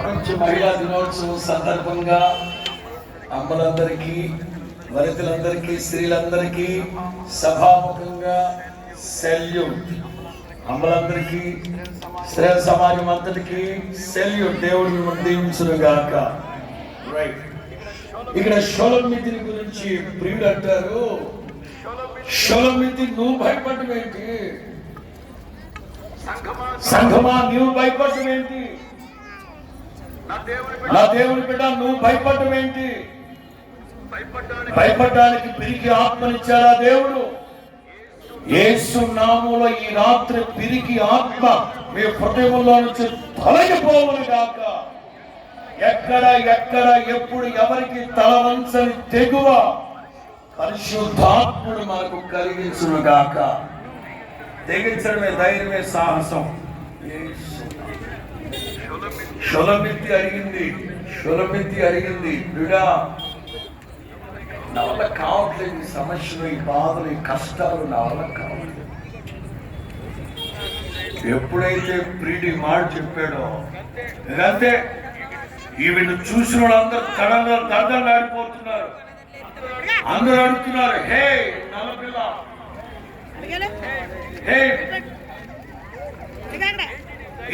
ప్రపంచ మహిళా దినోత్సవం సందర్భంగా అమ్మలందరికీ, వనితలందరికీ, స్త్రీలందరికీ సభాముఖంగా సెల్యూట్. అమ్మలందరికీ, స్త్రీ సమాజం అంతటికి సెల్యూట్. దేవుడు మిమ్మల్ని దీవించును గాక. రైట్. ఇక్కడ షోలమితిని గురించి ప్రియుడు అంటారు, షోలమితి నువ్వు భయపడటం ఏంటి? సంఘమా నువ్వు భయపడటం ఏంటి? నా దేవుని బిడ్డ నువ్వు భయపడటం ఏంటి? భయపడడానికి పిరికి ఆత్మనిచ్చారా దేవుడు? యేసు నామములో ఈ రాత్రి పిరికి ఆత్మ మీ హృదయంలో నుంచి తొలగిపోవును గాక. ఎక్కడ ఎప్పుడు ఎవరికి తల వంచని తెగువ పరిశుద్ధాత్ముడు మనకు కలిగించును గాక. తెగించడమే ధైర్యమే సాహసం. షులమితి అడిగింది బిడా, నా వల్ల కావట్లేదు, ఈ సమస్యలు, ఈ బాధలు, ఈ కష్టాలు నా వల్ల కావట్లేదు. ఎప్పుడైతే ప్రీడి మాట చెప్పాడో ఎందుకంటే ఈవిని చూసిన వాళ్ళందరూ దడదలాడిపోతున్నారు. అందరూ అడుగుతున్నారు, హే నల్లపిల్ల, హే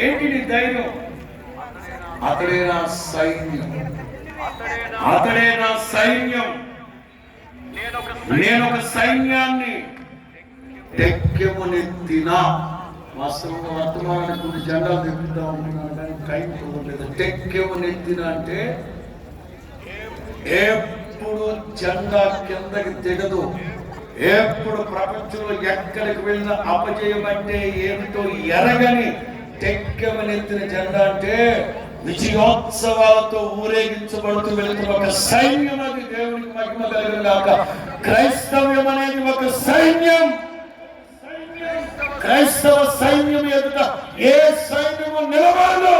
ఏంటి నీ ధైర్యం? అతడే నా సైన్యం, నేను ఒక సైన్యాన్ని టెక్కెమునెత్తినా. వాస్తవంగా వర్తమానానికి కొన్ని జెండాలు తెప్పిద్దాం అనుకున్నాను కానీ టైం కుదరలేదు. టెక్కెమునెత్తిన అంటే ఎప్పుడు జెండా కిందకి దిగదు, ఎప్పుడు ప్రపంచంలో ఎక్కడికి వెళ్ళిన అపజయం అంటే ఏమిటో ఎరగని టెక్కెమునెత్తిన జెండా అంటే విజయోత్సవాలతో ఊరేగించబడుతూ వెళుతున్న ఒక సైన్యం. అది దేవునికి మహిమ కలిగిన గాక. క్రైస్తవ్యం అనేది ఒక సైన్యం. క్రైస్తవ సైన్యం ఎదుట ఏ సైన్యము నిలబడదు.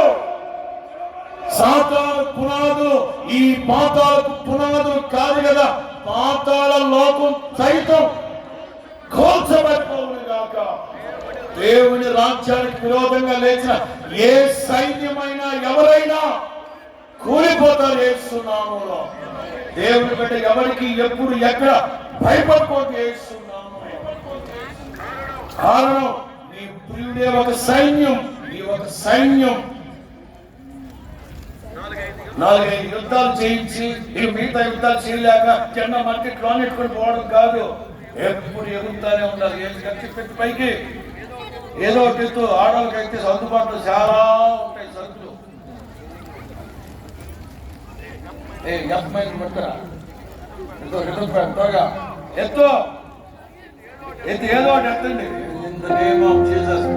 సాతాను పునాదులు ఈ పాతాళపు పునాదులు కాదు కదా, పాతాళ లోకం సైతం కోల్చబడిపోవును గాక. దేవుని రాజ్యానికి విరోధంగా లేచిన ఏ సైన్యమైనా ఎవరైనా కూలిపోతారు యేసు నామములో. దేవుని బిడ్డ ఎవరికి ఎప్పుడు ఎక్కడ భయపడిపోతే యేసు నామములో. కారణం నీ ప్రియుడే ఒక సైన్యం, నీ ఒక సైన్యం. 4-5 యుద్ధాలు చేయించి ఇక మిగతా యుద్ధాలు చేయలేక చిన్న మార్కెట్లో నెట్టుకుని పోవడం కాదు. ఎప్పుడు ఎగురుతానే ఉండాలి. ఏది ఖర్చు పెట్టి పైకి ఏదో ఒకటి ఎత్తు. ఆడవాళ్ళకైతే అందుబాటులో చాలా ఉంటాయి సరుకులు. పట్టరా త్వరగా ఎత్తు ఏదో ఒకటి ఎత్తండి. ఇంత నేమ్ ఆఫ్ జీసస్.